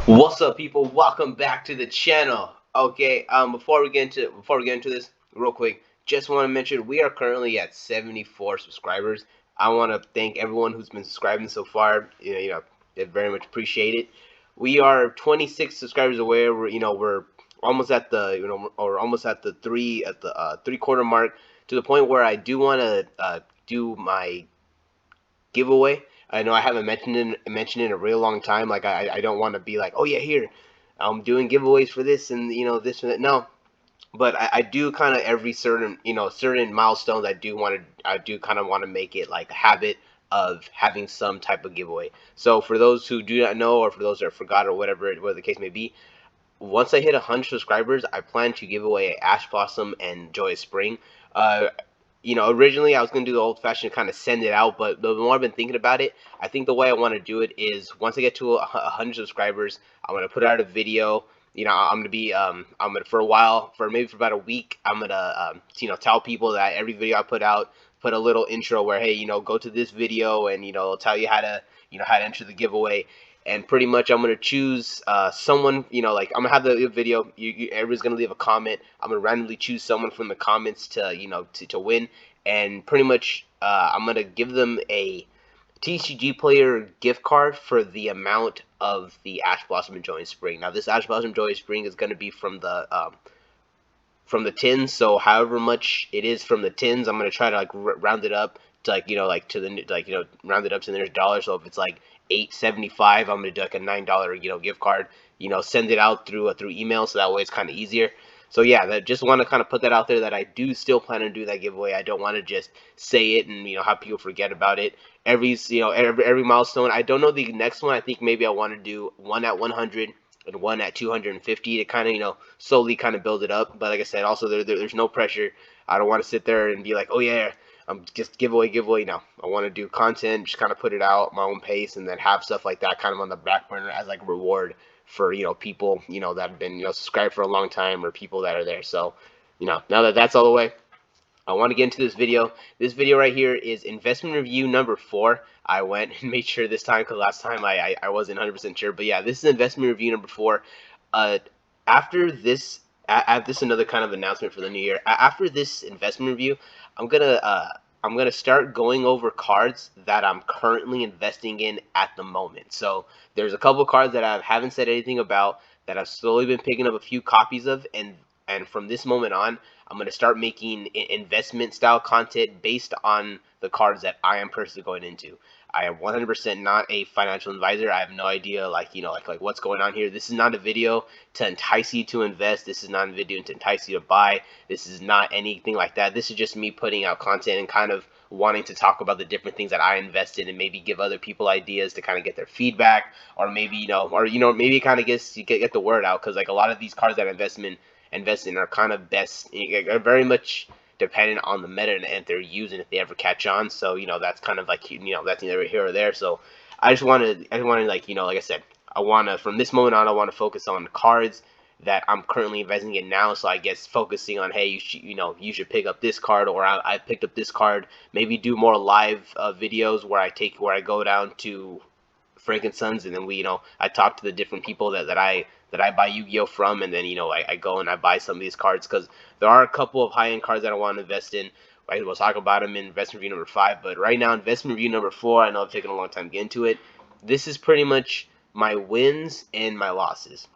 What's up, people? Welcome back to the channel. Okay, before we get into this, real quick, just want to mention we are currently at 74 subscribers. I want to thank everyone who's been subscribing so far. I very much appreciate it. We are 26 subscribers away. We're almost at the or almost at the three-quarter mark, to the point where I do want to do my giveaway. I know I haven't mentioned it in a real long time. Like I don't want to be like, oh yeah, here I'm doing giveaways for this and this and that. No, but I do kind of every certain milestones. I do kind of want to make it like a habit of having some type of giveaway. So for those who do not know, or for those that forgot, or whatever the case may be, once I hit 100 subscribers, I plan to give away Ash Blossom and Joyous Spring. Uh, Originally I was gonna do the old fashioned kind of send it out, but the more I've been thinking about it, I think the way I want to do it is once I get to 100 subscribers, I'm gonna put out a video. I'm gonna for a while, for about a week, I'm gonna tell people that every video I put out, put a little intro where, hey, go to this video, and it'll tell you how to enter the giveaway. And pretty much I'm gonna choose someone. Like, I'm gonna have the video. Everybody's gonna leave a comment. I'm gonna randomly choose someone from the comments to win, and pretty much I'm gonna give them a TCG player gift card for the amount of the Ash Blossom and Joy Spring. Now, this Ash Blossom Joy Spring is gonna be from the tins. So however much it is from the tins, I'm gonna try to like round it up to like to the round it up to the nearest dollar. So if it's like 8.75, I'm gonna do like a $9 gift card. Send it out through email, so that way it's kind of easier. So yeah, that just want to kind of put that out there, that I do still plan to do that giveaway. I don't want to just say it and have people forget about it. Every milestone. I don't know the next one. I think maybe I want to do one at 100 and one at 250 to kind of slowly kind of build it up. But like I said, also there's no pressure. I don't want to sit there and be like, oh yeah, I'm just giveaway. No, I want to do content, just kind of put it out at my own pace, and then have stuff like that kind of on the back burner as like a reward for people that have been subscribed for a long time, or people that are there. So now that that's all the way, I want to get into this video. This video right here is investment review number 4. I went and made sure this time, because last time I wasn't 100% sure. But yeah, this is investment review number 4. Uh, after this, this is another kind of announcement for the new year. After this investment review, I'm gonna uh, I'm gonna start going over cards that I'm currently investing in at the moment. So there's a couple cards that I haven't said anything about, that I've slowly been picking up a few copies of, and from this moment on, I'm going to start making investment style content based on the cards that I am personally going into. I am 100% not a financial advisor. I have no idea, like what's going on here. This is not a video to entice you to invest. This is not a video to entice you to buy. This is not anything like that. This is just me putting out content and kind of wanting to talk about the different things that I invest in, and maybe give other people ideas to kind of get their feedback, or maybe maybe kind of get the word out, because like a lot of these cards that I invest in are kind of are very much dependent on the meta and they're using, if they ever catch on. So that's kind of like that's neither here or there. So I just wanted like I said, I want to, from this moment on, I want to focus on cards that I'm currently investing in now. So I guess focusing on, hey, you should pick up this card, or I picked up this card. Maybe do more live videos where I go down to Frank and Sons, and then I talk to the different people that I buy Yu-Gi-Oh from, and then I go and I buy some of these cards, because there are a couple of high-end cards that I want to invest in. Right, we'll talk about them in investment review number 5, but right now, investment review number 4. I know I've taken a long time to get into it. This is pretty much my wins and my losses.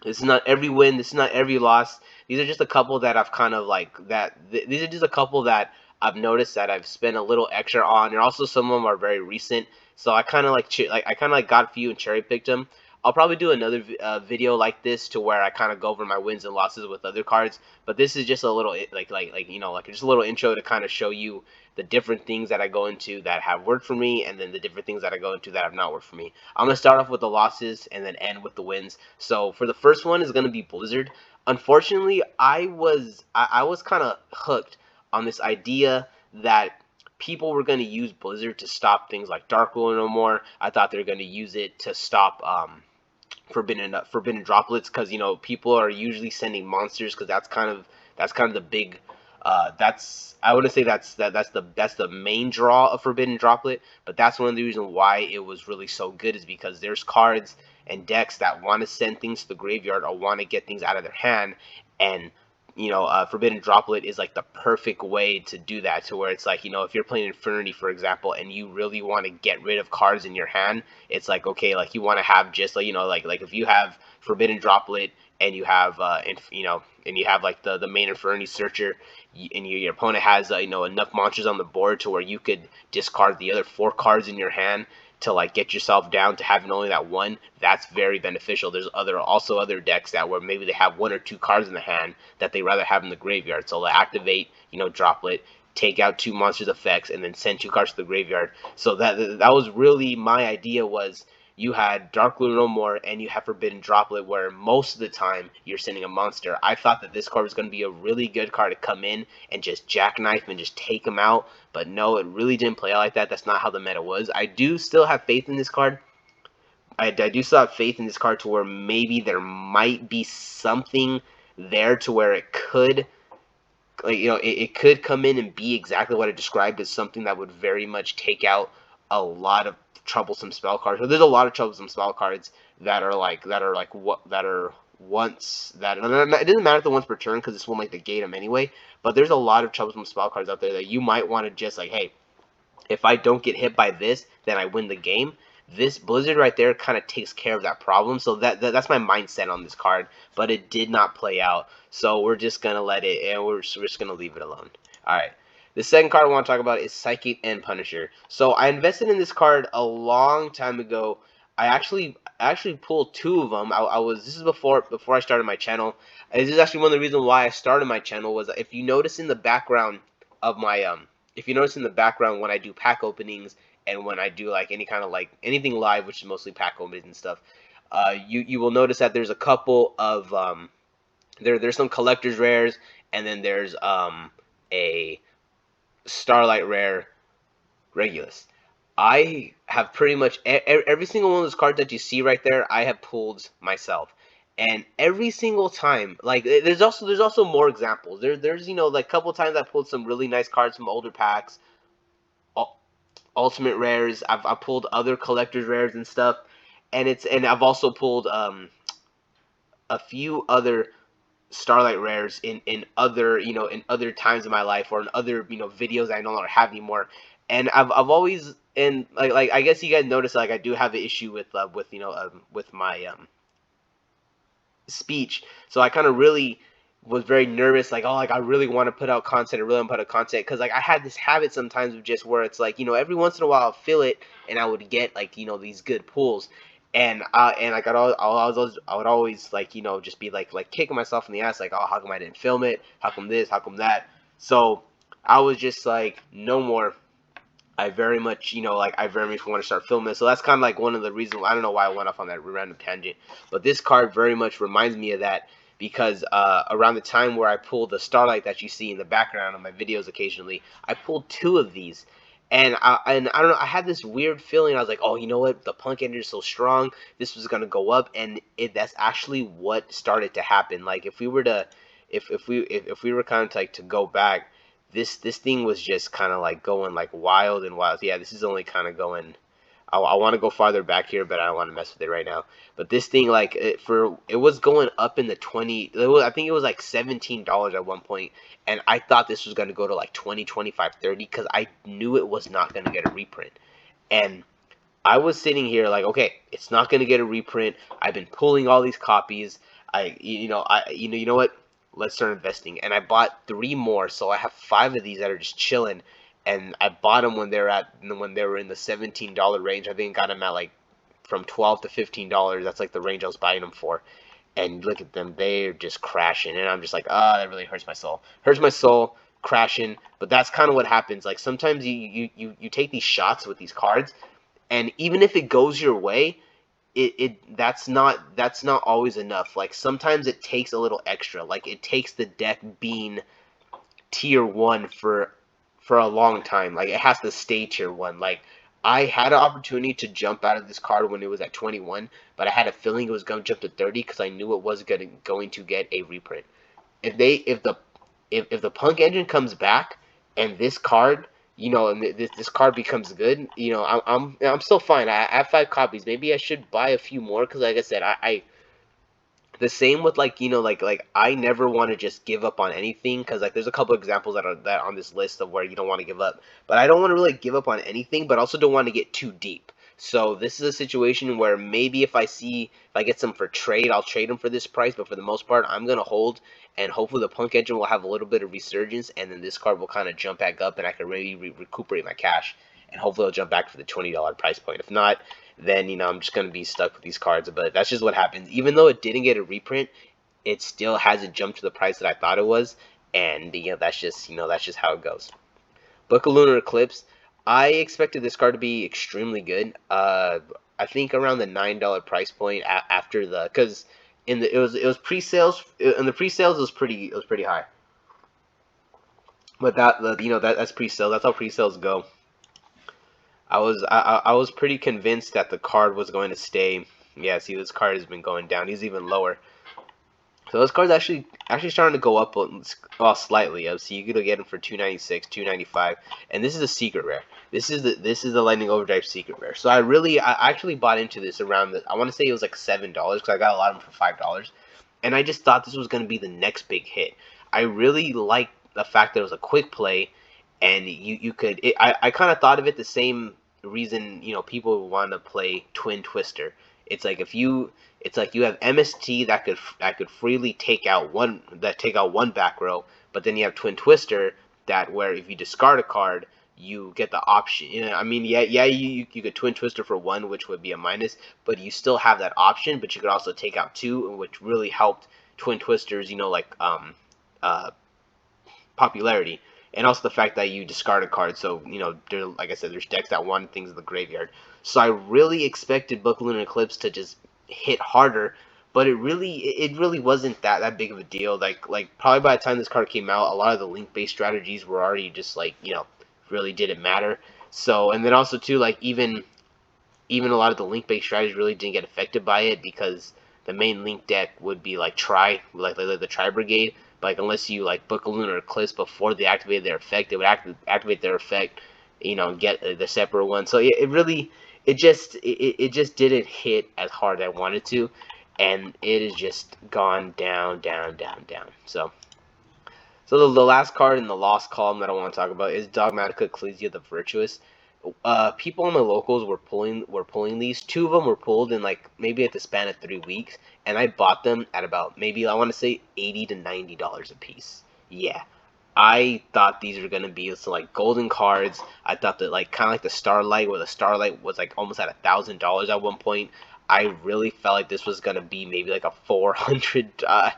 This is not every win. This is not every loss. These are just a couple that I've kind of like that. These are just a couple that I've noticed that I've spent a little extra on, and also some of them are very recent. So I kind of like got a few and cherry picked them. I'll probably do another video like this, to where I kind of go over my wins and losses with other cards. But this is just a little like just a little intro to kind of show you the different things that I go into that have worked for me, and then the different things that I go into that have not worked for me. I'm gonna start off with the losses and then end with the wins. So for the first one is gonna be Blizzard. Unfortunately, I was kind of hooked on this idea that people were going to use Blizzard to stop things like Dark Ruler no more. I thought they were going to use it to stop forbidden droplets, because people are usually sending monsters, because that's kind of the big That's I wouldn't say that's the main draw of Forbidden Droplet, but that's one of the reasons why it was really so good is because there's cards and decks that want to send things to the graveyard or want to get things out of their hand, and Forbidden Droplet is like the perfect way to do that. To where it's like, if you're playing Infinity, for example, and you really want to get rid of cards in your hand, it's like, okay, like you want to have just like like if you have Forbidden Droplet and you have and you have like the main Infinity Searcher, and your opponent has enough monsters on the board to where you could discard the other 4 cards in your hand to like get yourself down to having only that one. That's very beneficial. There's also other decks that where maybe they have 1 or 2 cards in the hand that they rather have in the graveyard, so they activate Droplet, take out 2 monsters effects, and then send 2 cards to the graveyard. So that was really my idea. Was you had Dark Blue No More and you have Forbidden Droplet, where most of the time you're sending a monster. I thought that this card was going to be a really good card to come in and just jackknife and just take them out, but no, it really didn't play out like that. That's not how the meta was. I do still have faith in this card. I do still have faith in this card to where maybe there might be something there to where it could, like it could come in and be exactly what I described as something that would very much take out a lot of troublesome spell cards. So there's a lot of troublesome spell cards that are once that it doesn't matter if they're once per turn because this will make the gate them anyway. But there's a lot of troublesome spell cards out there that you might want to just like, hey, if I don't get hit by this, then I win the game. This Blizzard right there kind of takes care of that problem. So that's my mindset on this card, but it did not play out. So we're just gonna let it, and we're just gonna leave it alone. All right. The second card I want to talk about is Psychic End Punisher. So I invested in this card a long time ago. I actually pulled 2 of them. This is before I started my channel. And this is actually one of the reasons why I started my channel. Was if you notice in the background of my if you notice in the background when I do pack openings and when I do like any kind of like anything live, which is mostly pack openings and stuff, you will notice that there's a couple of there's some collector's rares, and then there's a Starlight rare Regulus. I have pretty much every single one of those cards that you see right there, I have pulled myself. And every single time, like there's also more examples. There's like a couple times I pulled some really nice cards from older packs, ultimate rares. I've pulled other collector's rares and stuff, and I've also pulled a few other Starlight rares in other in other times in my life, or in other videos I no longer have anymore. And I've always, and like I guess you guys notice, like I do have an issue with my speech. So I kind of really was very nervous, like, oh, like I really want to put out content, I really want to put out content, because like I had this habit sometimes of just where it's like, every once in a while I'll feel it, and I would get like these good pulls, and like I would always like just be like kicking myself in the ass, like, oh, how come I didn't film it? How come this? How come that? So I was just like, no more. I very much want to start filming. So that's kind of like one of the reasons. I don't know why I went off on that random tangent, but this card very much reminds me of that, because around the time where I pulled the Starlight that you see in the background of my videos occasionally, I pulled 2 of these. And I don't know, I had this weird feeling. I was like, oh, you know what? The Punk Energy is so strong. This was gonna go up, and that's actually what started to happen. Like if we were to, if we were kind of like to go back, this thing was just kind of like going like wild and wild. Yeah, this is only kind of going. I want to go farther back here, but I don't want to mess with it right now. But this thing, like it was going up in the 20. I think it was like $17 at one point, and I thought this was going to go to like 20, 25, 30, because I knew it was not going to get a reprint. And I was sitting here like, okay, it's not going to get a reprint. I've been pulling all these copies. You know what? Let's start investing. And I bought 3 more, so I have 5 of these that are just chilling. And I bought them when they were in the $17 range. I think I got them at like from $12 to $15. That's like the range I was buying them for. And look at them, they're just crashing. And I'm just like, ah, that really hurts my soul. Hurts my soul, crashing. But that's kind of what happens. Like sometimes you take these shots with these cards, and even if it goes your way, that's not always enough. Like sometimes it takes a little extra. Like it takes the deck being tier 1 for a long time. Like it has to stay tier 1. Like I had an opportunity to jump out of this card when it was at 21, but I had a feeling it was going to jump to 30 because I knew it was going to get a reprint. If the if the Punk engine comes back and this card, and this card becomes good, I'm still fine. I have 5 copies. Maybe I should buy a few more because, like I said, I the same with like like I never want to just give up on anything because like there's a couple examples that on this list of where you don't want to give up, but I don't want to really give up on anything, but also don't want to get too deep. So this is a situation where maybe if I get some for trade, I'll trade them for this price, but for the most part I'm gonna hold, and hopefully the Punk engine will have a little bit of resurgence, and then this card will kind of jump back up and I can really recuperate my cash, and hopefully it'll jump back for the $20 price point. If not, then I'm just gonna be stuck with these cards. But that's just what happens. Even though it didn't get a reprint, it still hasn't jumped to the price that I thought it was, and that's just how it goes. Book of Lunar Eclipse. I expected this card to be extremely good. I think around the $9 price point after the because in the it was pre-sales in the pre-sales it was pretty high. But that's pre-sale. That's how pre-sales go. I was pretty convinced that the card was going to stay. Yeah, see, this card has been going down. He's even lower. So this card's actually starting to go up slightly. So you could get him for 296, 295, and this is a secret rare. This is the Lightning Overdrive secret rare. So I actually bought into this around I want to say it was like $7 because I got a lot of them for $5, and I just thought this was going to be the next big hit. I really liked the fact that it was a quick play, and you could. I kind of thought of it the same reason people want to play Twin Twister. It's like it's like you have MST that could freely take out one back row, but then you have Twin Twister that where if you discard a card, you get the option. I mean, you could Twin Twister for one, which would be a minus, but you still have that option. But you could also take out two, which really helped Twin Twisters. Uh, Popularity, and also the fact that you discard a card. So like I said, there's decks that want things in the graveyard. So I really expected Book of Lunar Eclipse to just hit harder, but it really wasn't that big of a deal. Like probably by the time this card came out, a lot of the link based strategies were already just like really didn't matter. So and then also too like even a lot of the link based strategies really didn't get affected by it because the main link deck would be like the Tri Brigade. But like unless you like book a Lunar Eclipse before they activate their effect, they would activate their effect, and get the separate one. So it just didn't hit as hard as I wanted to, and it has just gone down, down, down, down. So the last card in the lost column that I want to talk about is Dogmatica Ecclesia the Virtuous. People on my locals were pulling these. Two of them were pulled in like maybe at the span of 3 weeks, and I bought them at about maybe I want to say $80 to $90 a piece. Yeah, I thought these were gonna be some like golden cards. I thought that like kind of like the Starlight, where the Starlight was like almost at $1,000 at one point. I really felt like this was gonna be maybe like a 400. I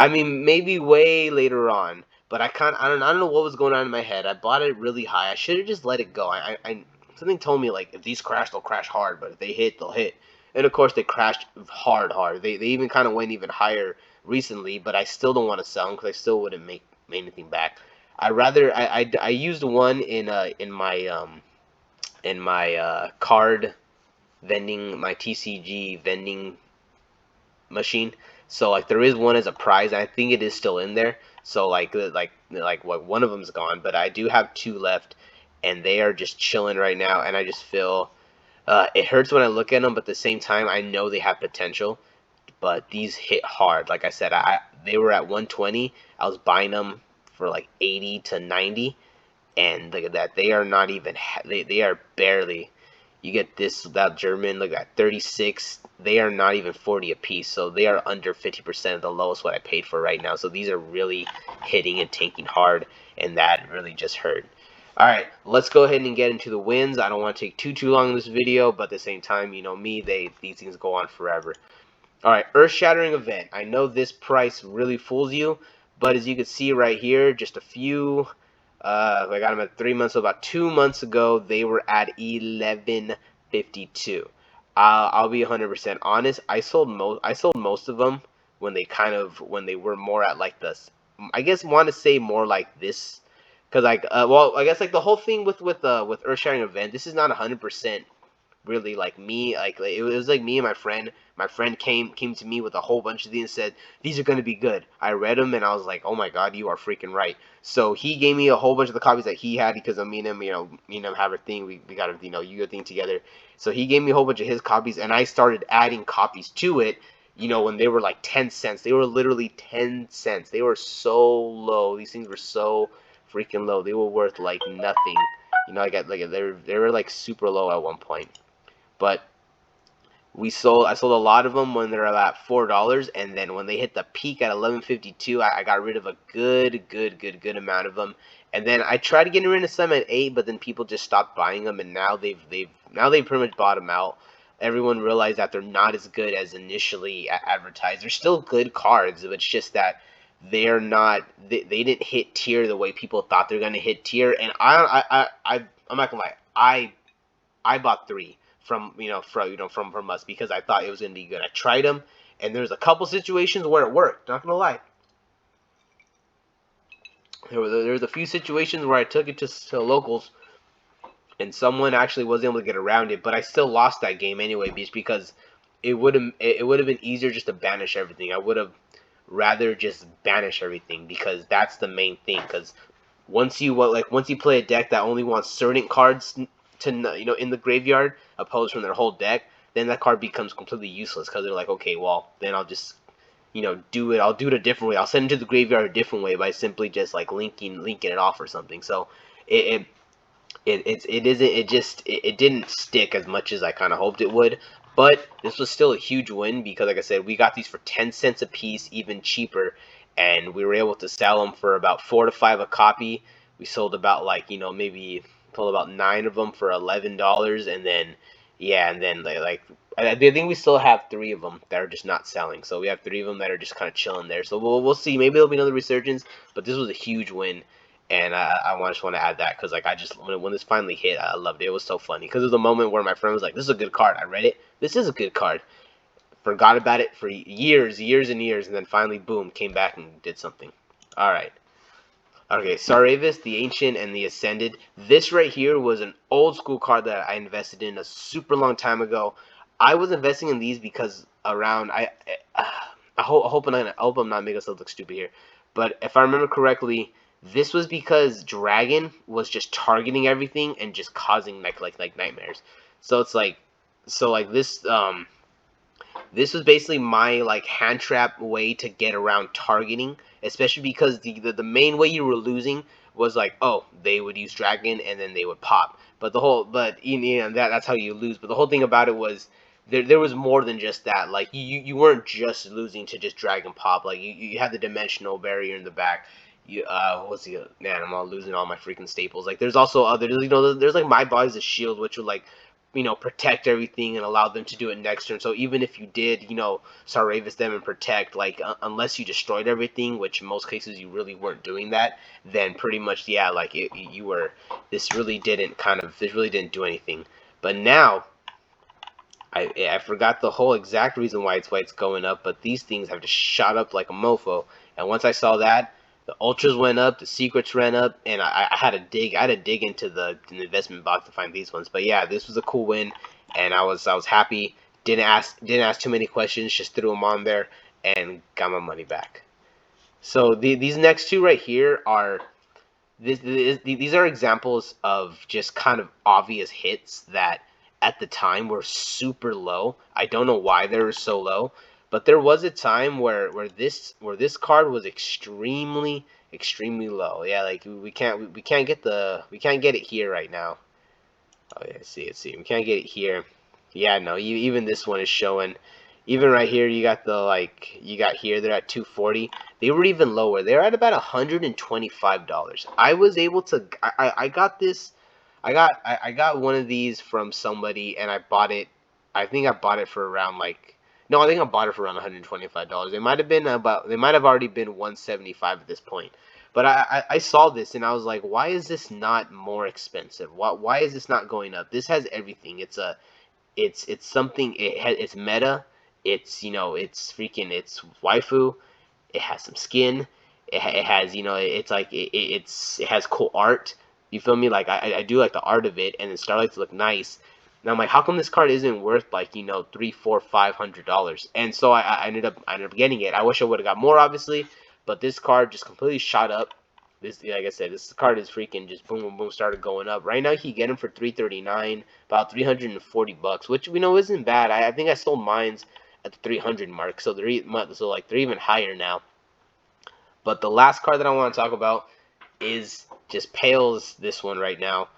mean, maybe way later on. But I don't know what was going on in my head. I bought it really high. I should have just let it go. Something told me like if these crash, they'll crash hard. But if they hit, they'll hit. And of course, they crashed hard, hard. They even kind of went even higher recently. But I still don't want to sell them because I still wouldn't make anything back. I used one in my card vending, my TCG vending machine. So like there is one as a prize, and I think it is still in there. So like what one of them's gone, but I do have two left, and they are just chilling right now. And I just feel it hurts when I look at them, but at the same time I know they have potential. But these hit hard. Like I said, they were at 120. I was buying them for like 80 to 90, and look at that. They are not even. They are barely. You get this that German. Look at that 36. They are not even 40 a piece, so they are under 50% of the lowest what I paid for right now. So these are really hitting and tanking hard, and that really just hurt. All right, let's go ahead and get into the wins. I don't want to take too long in this video, but at the same time, me, these things go on forever. Alright, earth-shattering event. I know this price really fools you, but as you can see right here, just a few, I got them at 3 months, so about 2 months ago, they were at 11.52. I'll be 100% honest. I sold most of them when they were more at like this. I guess want to say more like this, because like, well, I guess like the whole thing with earth-shattering event, this is not 100% really like me. Like it was like me and my friend. My friend came to me with a whole bunch of these and said these are gonna be good. I read them and I was like, oh my god, you are freaking right. So he gave me a whole bunch of the copies that he had because me and him, me and him have a thing. We got a Yu-Gi-Oh thing together. So he gave me a whole bunch of his copies and I started adding copies to it. When they were like 10 cents, they were literally 10 cents. They were so low. These things were so freaking low. They were worth like nothing. I got like they were like super low at one point. But I sold a lot of them when they're at $4, and then when they hit the peak at 11.52, I got rid of a good amount of them. And then I tried getting rid of some at 8, but then people just stopped buying them, and now they've pretty much bottomed out. Everyone realized that they're not as good as initially advertised. They're still good cards, but it's just that they're not they didn't hit tier the way people thought they're gonna hit tier. And I'm not gonna lie, I bought 3 from us because I thought it was gonna be good. I tried them, and there's a couple situations where it worked. Not gonna lie, there's a few situations where I took it to locals, and someone actually was able to get around it. But I still lost that game anyway, because it would have been easier just to banish everything. I would have rather just banish everything because that's the main thing. Because once you play a deck that only wants certain cards to in the graveyard opposed from their whole deck, then that card becomes completely useless because they're like, okay, well then I'll just I'll do it a different way. I'll send it to the graveyard a different way by simply just like linking it off or something. So it it didn't stick as much as I kind of hoped it would. But this was still a huge win because, like I said, we got these for 10 cents a piece, even cheaper, and we were able to sell them for about 4 to 5 a copy. We sold about maybe sold about 9 of them for $11, and then I think we still have 3 of them that are just not selling. So we have 3 of them that are just kind of chilling there. So we'll see. Maybe there'll be another resurgence, but this was a huge win. And I just want to add that because like I just when this finally hit, I loved it. It was so funny because there was a moment where my friend was like, "This is a good card." I read it. This is a good card. Forgot about it for years and years, and then finally, boom, came back and did something. All right. Okay, Saravis, the Ancient, and the Ascended. This right here was an old school card that I invested in a super long time ago. I was investing in these because around I hope I'm not making myself look stupid here, but if I remember correctly, this was because Dragon was just targeting everything and just causing like nightmares. So it's like this was basically my like hand trap way to get around targeting, especially because the main way you were losing was like, oh, they would use Dragon and then they would pop. But that's how you lose. But the whole thing about it was there was more than just that. Like you weren't just losing to just Dragon pop. Like you had the dimensional barrier in the back. What's the man? I'm all losing all my freaking staples. Like there's also other there's like my body's a shield, which would like protect everything and allow them to do it next turn. So even if you did, Saravis them and protect, like unless you destroyed everything, which in most cases you really weren't doing that, then pretty much yeah, like you were. This really didn't do anything. But now I forgot the whole exact reason why it's going up, but these things have just shot up like a mofo. And once I saw that, the ultras went up, the secrets ran up, and I had to dig into the investment box to find these ones. But yeah, this was a cool win, and I was happy. Didn't ask too many questions, just threw them on there and got my money back. So these next two right here are these are examples of just kind of obvious hits that at the time were super low. I don't know why they were so low, but there was a time where this card was extremely low. Yeah, like we can't get it here right now. Oh yeah, see. We can't get it here. Yeah, no, even this one is showing. Even right here, you got here, they're at 240. They were even lower. They're at about $125. I was able to, I got this, I got one of these from somebody, and I bought it. I think I bought it for around like, no, I think I bought it for around $125. They might have already been 175 at this point. But I saw this and I was like, why is this not more expensive? Why is this not going up? This has everything. It's something. It's meta. It's waifu. It has some skin. It has it has cool art. You feel me? Like I do like the art of it, and the starlights look nice. And I'm like, how come this card isn't worth like, you know, $300, $400, $500? And so I ended up getting it. I wish I would have got more, obviously, but this card just completely shot up. This, like I said, this card is freaking just boom, boom, boom, started going up. Right now, you can get him for $339, about $340, which we know isn't bad. I think I sold mines at the 300 mark, so they're even higher now. But the last card that I want to talk about is just pales this one right now,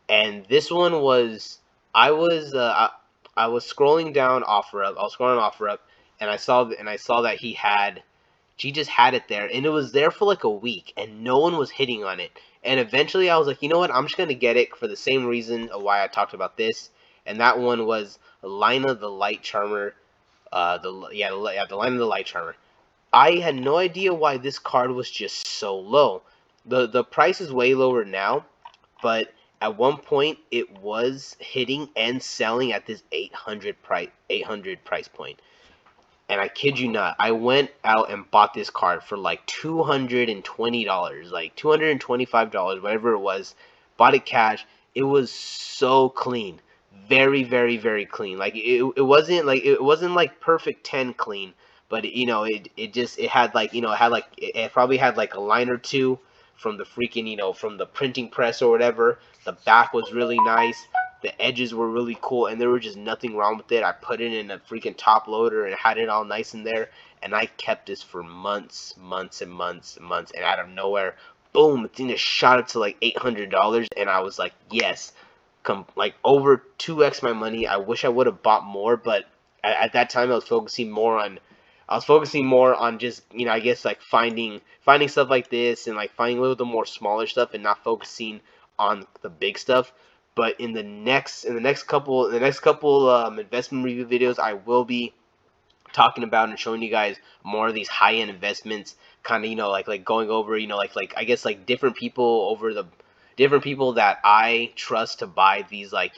and this one was I was uh, I was scrolling down OfferUp. I was scrolling OfferUp, and I saw that she just had it there, and it was there for like a week, and no one was hitting on it. And eventually, I was like, you know what? I'm just gonna get it for the same reason of why I talked about this, and that one was Lina the Light Charmer. The Lina the Light Charmer. I had no idea why this card was just so low. The price is way lower now, but at one point it was hitting and selling at this 800 price point. And I kid you not, I went out and bought this card for like $220, like $225, whatever it was. Bought it cash. It was so clean, very, very, very clean. Like it wasn't like perfect 10 clean, but it had like it probably had like a line or two from the freaking from the printing press or whatever. The back was really nice. The edges were really cool, and there was just nothing wrong with it. I put it in a freaking top loader and had it all nice in there, and I kept this for months, months and months and months, and out of nowhere, boom, the thing just shot up to like $800, and I was like, yes, like over 2x my money. I wish I would have bought more, but at that time I was focusing more on just I guess like finding stuff like this and like finding a little bit more smaller stuff and not focusing on the big stuff. But in the next couple investment review videos, I will be talking about and showing you guys more of these high end investments, kind of like going over like I guess like different people that I trust to buy these like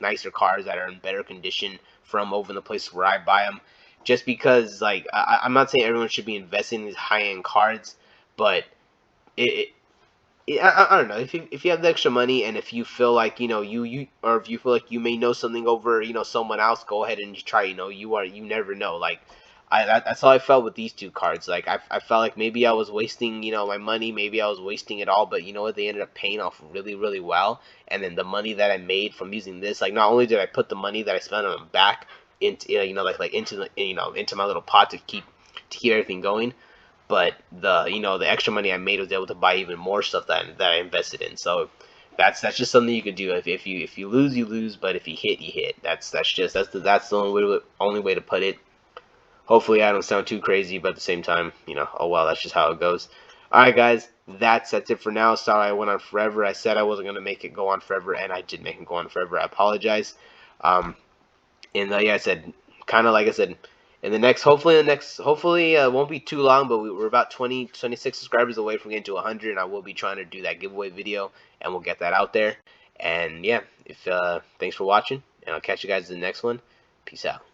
nicer cars that are in better condition from over in the places where I buy them. Just because like I'm not saying everyone should be investing in these high end cards, but it I don't know if you have the extra money and if you feel like you or if you feel like you may know something over someone else, go ahead and try. You never know. Like that's how I felt with these two cards. Like I felt like maybe I was wasting my money, maybe I was wasting it all, but you know what, they ended up paying off really, really well. And then the money that I made from using this, like not only did I put the money that I spent on them back into like into the into my little pot to keep everything going, but the extra money I made was able to buy even more stuff that I invested in. So that's just something you could do. If you lose, you lose, but if you hit, you hit. That's the only way to put it. Hopefully I don't sound too crazy, but at the same time, oh well, that's just how it goes. All right, guys, that's it for now. Sorry I went on forever. I said I wasn't gonna make it go on forever, and I did make it go on forever. I apologize. Um, and yeah, I said, kind of like I said, in the next, hopefully won't be too long, but we're about 26 subscribers away from getting to 100, and I will be trying to do that giveaway video, and we'll get that out there. And yeah, if thanks for watching, and I'll catch you guys in the next one. Peace out.